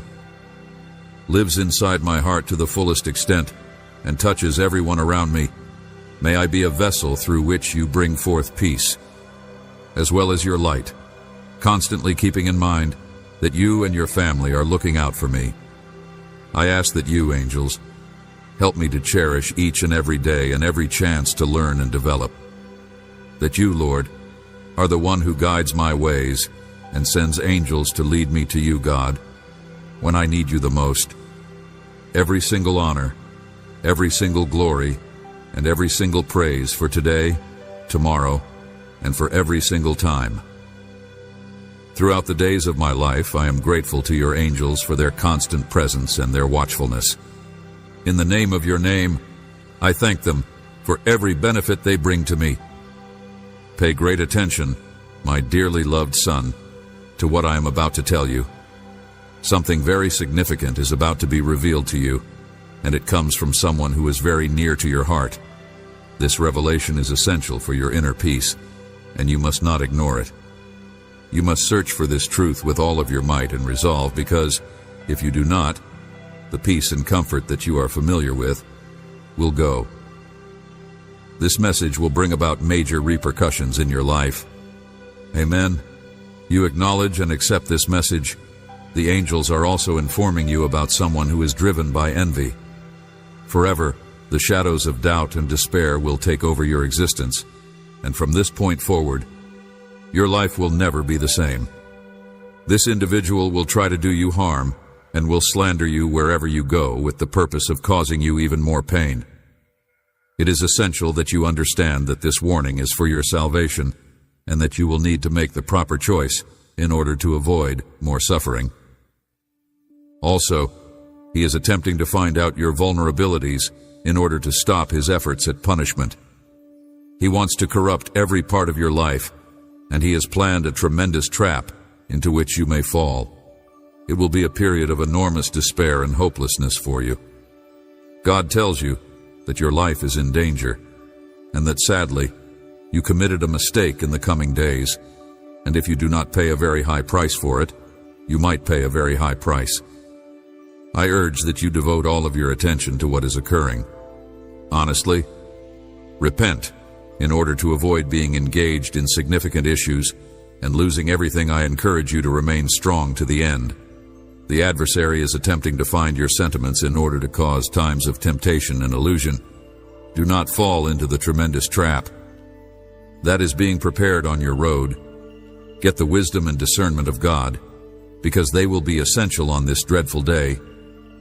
[SPEAKER 1] Lives inside my heart to the fullest extent and touches everyone around me. May I be a vessel through which you bring forth peace, as well as your light, constantly keeping in mind that you and your family are looking out for me. I ask that you, angels, help me to cherish each and every day and every chance to learn and develop. That you, Lord, are the one who guides my ways and sends angels to lead me to you, God, when I need you the most. Every single honor, every single glory, and every single praise for today, tomorrow, and for every single time. Throughout the days of my life, I am grateful to your angels for their constant presence and their watchfulness. In the name of your name, I thank them for every benefit they bring to me. Pay great attention, my dearly loved son, to what I am about to tell you. Something very significant is about to be revealed to you, and it comes from someone who is very near to your heart. This revelation is essential for your inner peace, and you must not ignore it. You must search for this truth with all of your might and resolve, because if you do not, the peace and comfort that you are familiar with will go. This message will bring about major repercussions in your life. Amen. You acknowledge and accept this message. The angels are also informing you about someone who is driven by envy. Forever, the shadows of doubt and despair will take over your existence, and from this point forward, your life will never be the same. This individual will try to do you harm and will slander you wherever you go with the purpose of causing you even more pain. It is essential that you understand that this warning is for your salvation and that you will need to make the proper choice in order to avoid more suffering. Also, he is attempting to find out your vulnerabilities in order to stop his efforts at punishment. He wants to corrupt every part of your life, and he has planned a tremendous trap into which you may fall. It will be a period of enormous despair and hopelessness for you. God tells you that your life is in danger, and that sadly, you committed a mistake in the coming days, and if you do not pay a very high price for it, you might pay a very high price. I urge that you devote all of your attention to what is occurring. Honestly, repent in order to avoid being engaged in significant issues and losing everything. I encourage you to remain strong to the end. The adversary is attempting to find your sentiments in order to cause times of temptation and illusion. Do not fall into the tremendous trap that is being prepared on your road. Get the wisdom and discernment of God, because they will be essential on this dreadful day,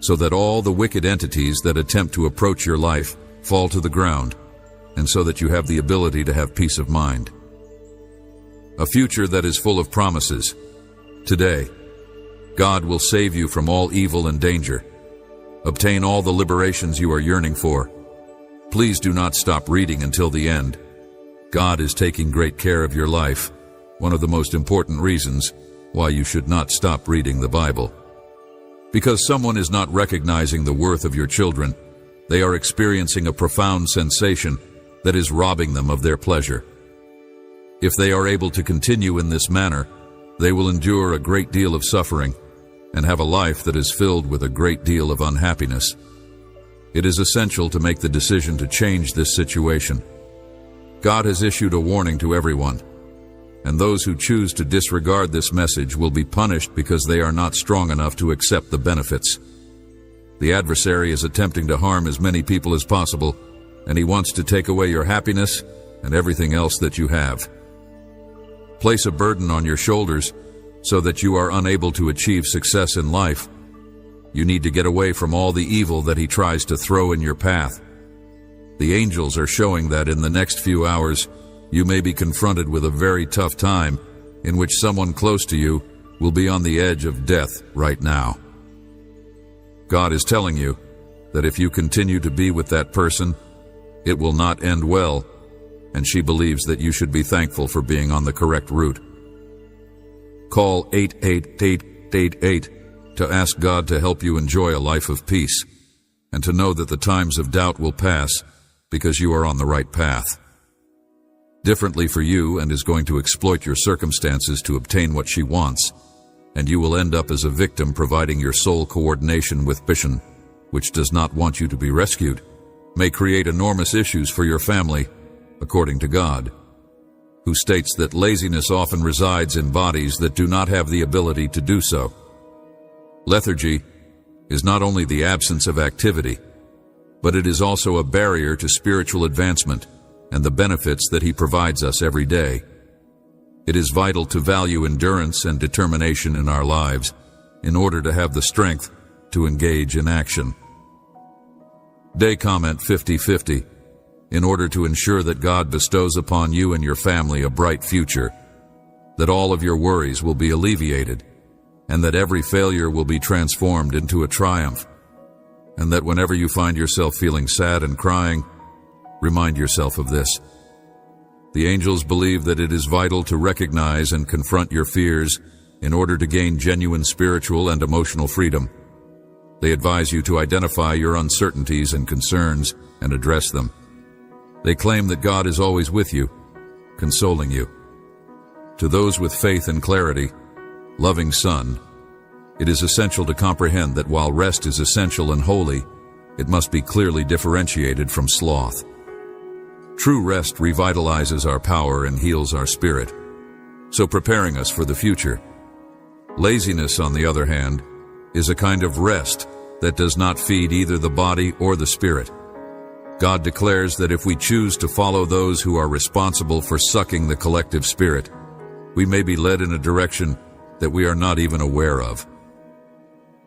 [SPEAKER 1] so that all the wicked entities that attempt to approach your life fall to the ground, and so that you have the ability to have peace of mind. A future that is full of promises. Today, God will save you from all evil and danger. Obtain all the liberations you are yearning for. Please do not stop reading until the end. God is taking great care of your life, one of the most important reasons why you should not stop reading the Bible. Because someone is not recognizing the worth of your children, they are experiencing a profound sensation that is robbing them of their pleasure. If they are able to continue in this manner, they will endure a great deal of suffering and have a life that is filled with a great deal of unhappiness. It is essential to make the decision to change this situation. God has issued a warning to everyone, and those who choose to disregard this message will be punished because they are not strong enough to accept the benefits. The adversary is attempting to harm as many people as possible, and he wants to take away your happiness and everything else that you have. Place a burden on your shoulders so that you are unable to achieve success in life. You need to get away from all the evil that he tries to throw in your path. The angels are showing that in the next few hours, you may be confronted with a very tough time in which someone close to you will be on the edge of death right now. God is telling you that if you continue to be with that person, it will not end well, and she believes that you should be thankful for being on the correct route. Call 88888 to ask God to help you enjoy a life of peace, and to know that the times of doubt will pass because you are on the right path. Differently for you, and is going to exploit your circumstances to obtain what she wants, and you will end up as a victim, providing your soul coordination with Bishan, which does not want you to be rescued, may create enormous issues for your family, according to God, who states that laziness often resides in bodies that do not have the ability to do so. Lethargy is not only the absence of activity, but it is also a barrier to spiritual advancement and the benefits that He provides us every day. It is vital to value endurance and determination in our lives in order to have the strength to engage in action. Day comment 50-50. In order to ensure that God bestows upon you and your family a bright future, that all of your worries will be alleviated, and that every failure will be transformed into a triumph, and that whenever you find yourself feeling sad and crying, remind yourself of this. The angels believe that it is vital to recognize and confront your fears in order to gain genuine spiritual and emotional freedom. They advise you to identify your uncertainties and concerns and address them. They claim that God is always with you, consoling you. To those with faith and clarity, loving Son, it is essential to comprehend that while rest is essential and holy, it must be clearly differentiated from sloth. True rest revitalizes our power and heals our spirit, so preparing us for the future. Laziness, on the other hand, is a kind of rest that does not feed either the body or the spirit. God declares that if we choose to follow those who are responsible for sucking the collective spirit, we may be led in a direction that we are not even aware of.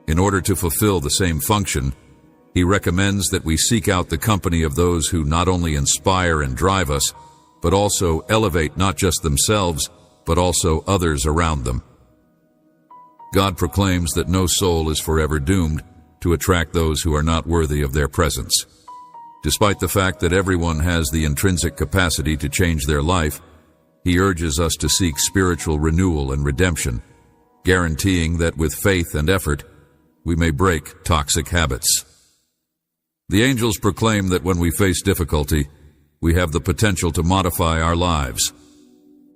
[SPEAKER 1] In order to fulfill the same function, He recommends that we seek out the company of those who not only inspire and drive us, but also elevate not just themselves, but also others around them. God proclaims that no soul is forever doomed to attract those who are not worthy of their presence. Despite the fact that everyone has the intrinsic capacity to change their life, He urges us to seek spiritual renewal and redemption, guaranteeing that with faith and effort, we may break toxic habits. The angels proclaim that when we face difficulty, we have the potential to modify our lives.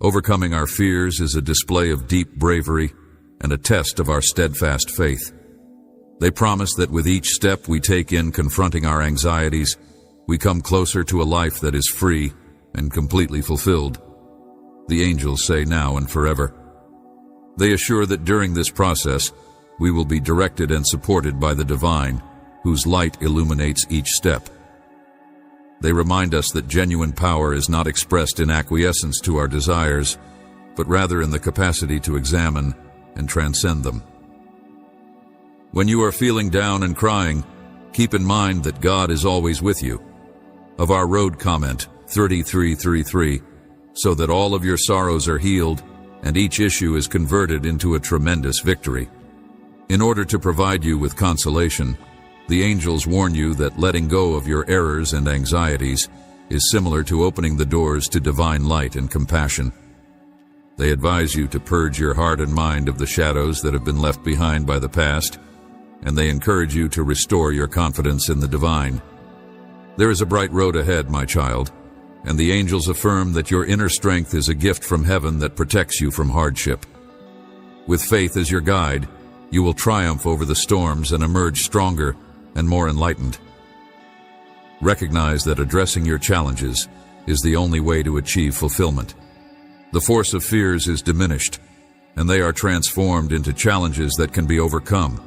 [SPEAKER 1] Overcoming our fears is a display of deep bravery and a test of our steadfast faith. They promise that with each step we take in confronting our anxieties, we come closer to a life that is free and completely fulfilled. The angels say now and forever. They assure that during this process, we will be directed and supported by the divine, whose light illuminates each step. They remind us that genuine power is not expressed in acquiescence to our desires, but rather in the capacity to examine and transcend them. When you are feeling down and crying, keep in mind that God is always with you. Of our road comment 3333, so that all of your sorrows are healed and each issue is converted into a tremendous victory. In order to provide you with consolation, the angels warn you that letting go of your errors and anxieties is similar to opening the doors to divine light and compassion. They advise you to purge your heart and mind of the shadows that have been left behind by the past, and they encourage you to restore your confidence in the divine. There is a bright road ahead, my child, and the angels affirm that your inner strength is a gift from heaven that protects you from hardship. With faith as your guide, you will triumph over the storms and emerge stronger and more enlightened. Recognize that addressing your challenges is the only way to achieve fulfillment. The force of fears is diminished, and they are transformed into challenges that can be overcome.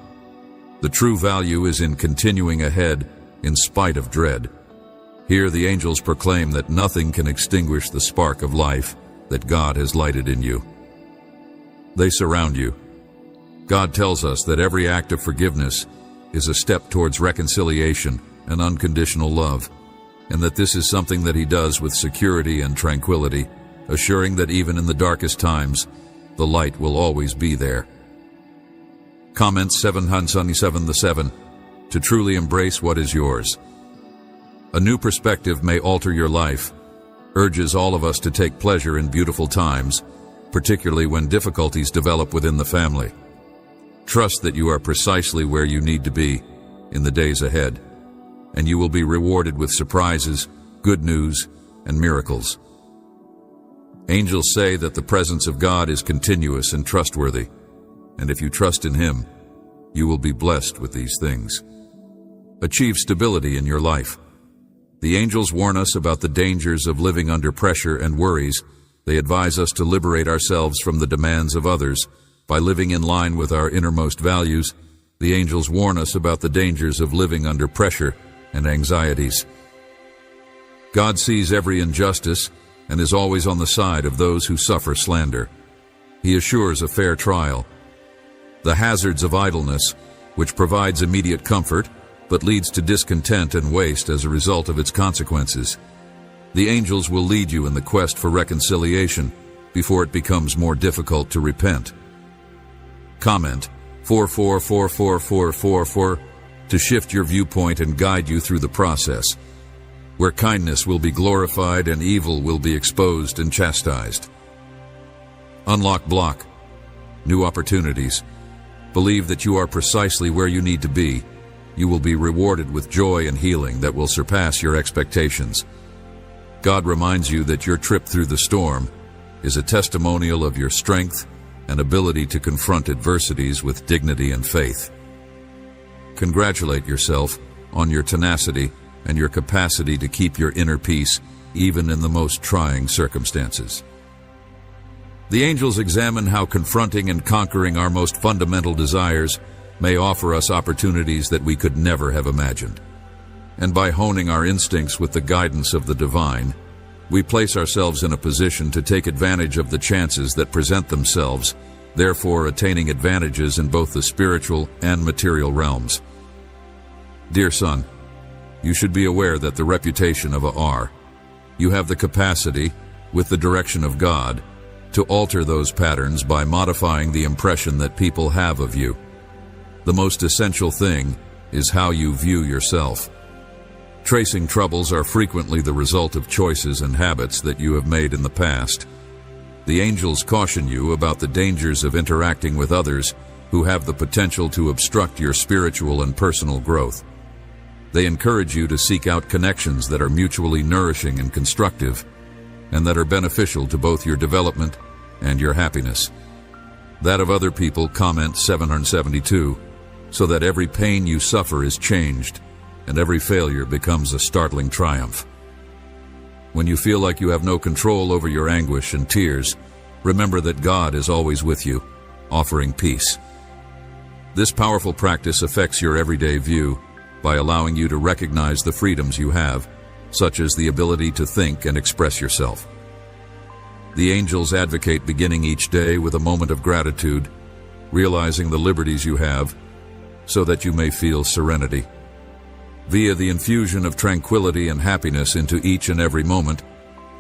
[SPEAKER 1] The true value is in continuing ahead in spite of dread. Here the angels proclaim that nothing can extinguish the spark of life that God has lighted in you. They surround you. God tells us that every act of forgiveness is a step towards reconciliation and unconditional love, and that this is something that He does with security and tranquility, assuring that even in the darkest times, the light will always be there. Comment 777-7. To truly embrace what is yours. A new perspective may alter your life, urges all of us to take pleasure in beautiful times, particularly when difficulties develop within the family. Trust that you are precisely where you need to be in the days ahead, and you will be rewarded with surprises, good news, and miracles. Angels say that the presence of God is continuous and trustworthy, and if you trust in Him, you will be blessed with these things. Achieve stability in your life. The angels warn us about the dangers of living under pressure and worries. They advise us to liberate ourselves from the demands of others by living in line with our innermost values. The angels warn us about the dangers of living under pressure and anxieties. God sees every injustice and is always on the side of those who suffer slander. He assures a fair trial. The hazards of idleness, which provides immediate comfort, but leads to discontent and waste as a result of its consequences. The angels will lead you in the quest for reconciliation before it becomes more difficult to repent. Comment 444444 to shift your viewpoint and guide you through the process, where kindness will be glorified and evil will be exposed and chastised. Unlock block. New opportunities. Believe that you are precisely where you need to be. You will be rewarded with joy and healing that will surpass your expectations. God reminds you that your trip through the storm is a testimonial of your strength and ability to confront adversities with dignity and faith. Congratulate yourself on your tenacity and your capacity to keep your inner peace even in the most trying circumstances. The angels examine how confronting and conquering our most fundamental desires may offer us opportunities that we could never have imagined. And by honing our instincts with the guidance of the divine, we place ourselves in a position to take advantage of the chances that present themselves, therefore attaining advantages in both the spiritual and material realms. Dear son, you should be aware that the reputation of you have the capacity, with the direction of God, to alter those patterns by modifying the impression that people have of you. The most essential thing is how you view yourself. Tracing troubles are frequently the result of choices and habits that you have made in the past. The angels caution you about the dangers of interacting with others who have the potential to obstruct your spiritual and personal growth. They encourage you to seek out connections that are mutually nourishing and constructive, and that are beneficial to both your development and your happiness. That of other people, comment 772, so that every pain you suffer is changed, and every failure becomes a startling triumph. When you feel like you have no control over your anguish and tears, remember that God is always with you, offering peace. This powerful practice affects your everyday view by allowing you to recognize the freedoms you have, such as the ability to think and express yourself. The angels advocate beginning each day with a moment of gratitude, realizing the liberties you have, so that you may feel serenity. Via the infusion of tranquility and happiness into each and every moment,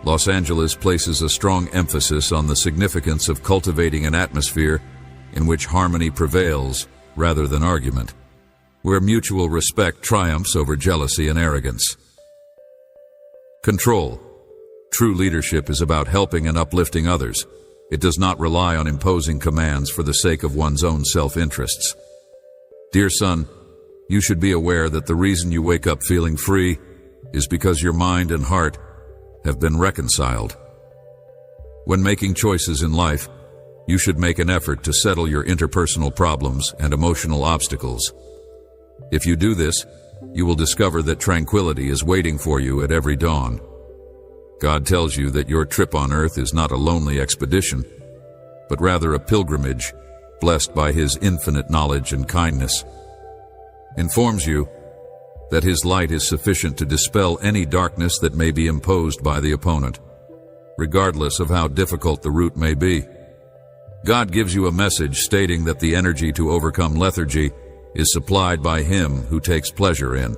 [SPEAKER 1] Los Angeles places a strong emphasis on the significance of cultivating an atmosphere in which harmony prevails rather than argument, where mutual respect triumphs over jealousy and arrogance. Control. True leadership is about helping and uplifting others. It does not rely on imposing commands for the sake of one's own self-interests. Dear son, you should be aware that the reason you wake up feeling free is because your mind and heart have been reconciled. When making choices in life, you should make an effort to settle your interpersonal problems and emotional obstacles. If you do this, you will discover that tranquility is waiting for you at every dawn. God tells you that your trip on earth is not a lonely expedition, but rather a pilgrimage blessed by His infinite knowledge and kindness. Informs you that His light is sufficient to dispel any darkness that may be imposed by the opponent, regardless of how difficult the route may be. God gives you a message stating that the energy to overcome lethargy is supplied by Him who takes pleasure in,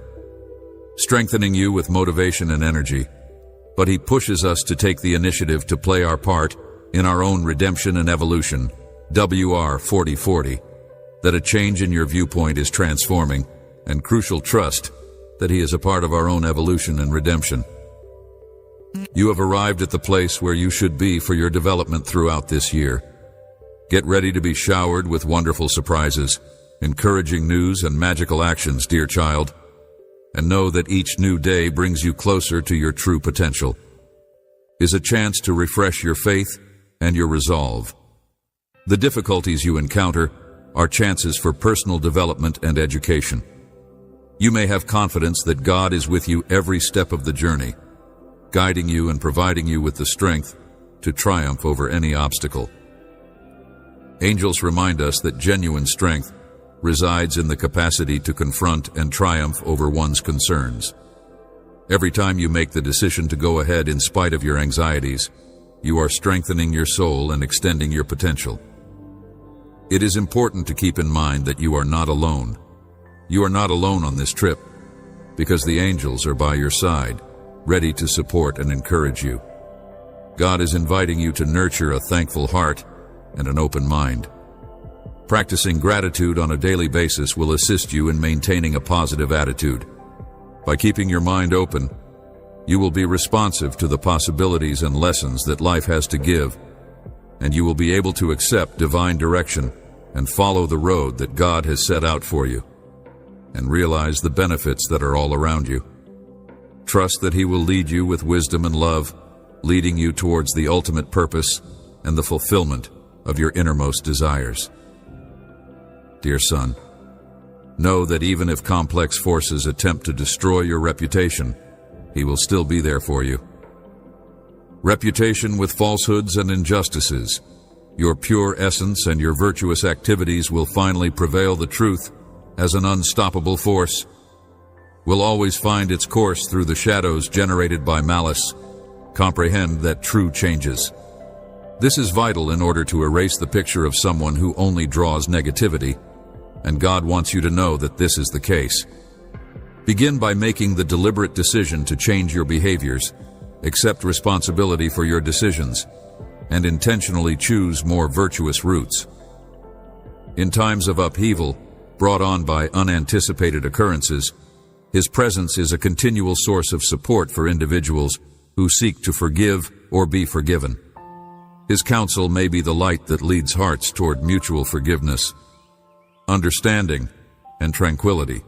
[SPEAKER 1] strengthening you with motivation and energy. But He pushes us to take the initiative to play our part in our own redemption and evolution. WR 4040. That a change in your viewpoint is transforming, and crucial trust that He is a part of our own evolution and redemption. You have arrived at the place where you should be for your development throughout this year. Get ready to be showered with wonderful surprises, encouraging news and magical actions, dear child. And know that each new day brings you closer to your true potential. Is a chance to refresh your faith and your resolve. The difficulties you encounter are chances for personal development and education. You may have confidence that God is with you every step of the journey, guiding you and providing you with the strength to triumph over any obstacle. Angels remind us that genuine strength resides in the capacity to confront and triumph over one's concerns. Every time you make the decision to go ahead in spite of your anxieties, you are strengthening your soul and extending your potential. It is important to keep in mind that you are not alone. You are not alone on this trip, because the angels are by your side, ready to support and encourage you. God is inviting you to nurture a thankful heart and an open mind. Practicing gratitude on a daily basis will assist you in maintaining a positive attitude. By keeping your mind open, you will be responsive to the possibilities and lessons that life has to give, and you will be able to accept divine direction and follow the road that God has set out for you, and realize the benefits that are all around you. Trust that He will lead you with wisdom and love, leading you towards the ultimate purpose and the fulfillment of your innermost desires. Dear son, know that even if complex forces attempt to destroy your reputation, He will still be there for you. Reputation with falsehoods and injustices, your pure essence and your virtuous activities will finally prevail. The truth, as an unstoppable force, will always find its course through the shadows generated by malice. Comprehend that true changes. This is vital in order to erase the picture of someone who only draws negativity, and God wants you to know that this is the case. Begin by making the deliberate decision to change your behaviors, accept responsibility for your decisions, and intentionally choose more virtuous routes. In times of upheaval, brought on by unanticipated occurrences, His presence is a continual source of support for individuals who seek to forgive or be forgiven. His counsel may be the light that leads hearts toward mutual forgiveness, understanding, and tranquility.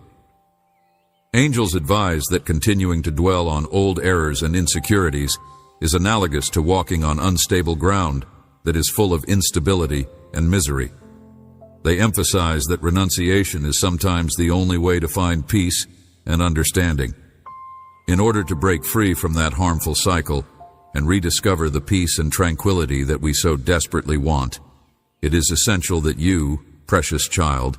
[SPEAKER 1] Angels advise that continuing to dwell on old errors and insecurities is analogous to walking on unstable ground that is full of instability and misery. They emphasize that renunciation is sometimes the only way to find peace and understanding. In order to break free from that harmful cycle and rediscover the peace and tranquility that we so desperately want, it is essential that you, precious child,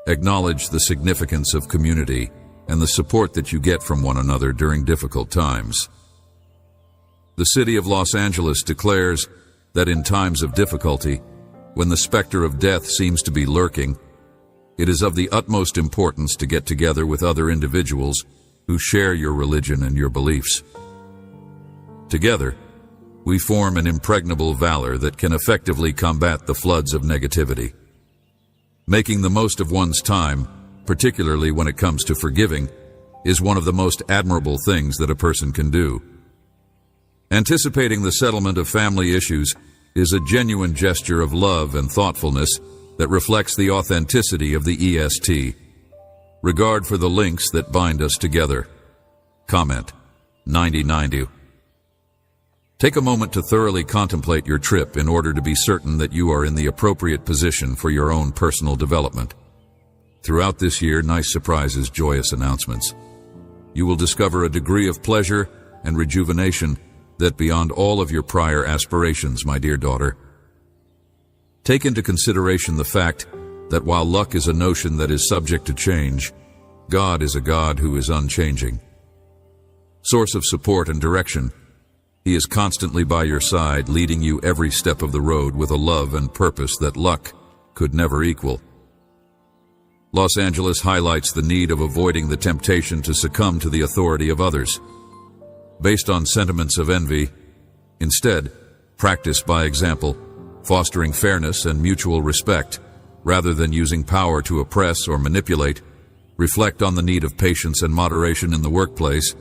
[SPEAKER 1] acknowledge the significance of community and the support that you get from one another during difficult times. The city of Los Angeles declares that in times of difficulty, when the specter of death seems to be lurking, it is of the utmost importance to get together with other individuals who share your religion and your beliefs. Together, we form an impregnable valor that can effectively combat the floods of negativity. Making the most of one's time, particularly when it comes to forgiving, is one of the most admirable things that a person can do. Anticipating the settlement of family issues is a genuine gesture of love and thoughtfulness that reflects the authenticity of the EST. Regard for the links that bind us together. Comment 9090. Take a moment to thoroughly contemplate your trip in order to be certain that you are in the appropriate position for your own personal development. Throughout this year, nice surprises, joyous announcements. You will discover a degree of pleasure and rejuvenation that beyond all of your prior aspirations, my dear daughter. Take into consideration the fact that while luck is a notion that is subject to change, God is a God who is unchanging. Source of support and direction, He is constantly by your side, leading you every step of the road with a love and purpose that luck could never equal. Los Angeles highlights the need of avoiding the temptation to succumb to the authority of others, based on sentiments of envy. Instead, practice by example, fostering fairness and mutual respect, rather than using power to oppress or manipulate. Reflect on the need of patience and moderation in the workplace.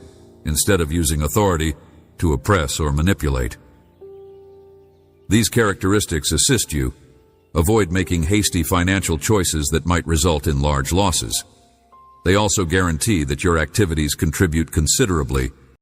[SPEAKER 1] Instead of using authority, to oppress or manipulate. These characteristics assist you. Avoid making hasty financial choices that might result in large losses. They also guarantee that your activities contribute considerably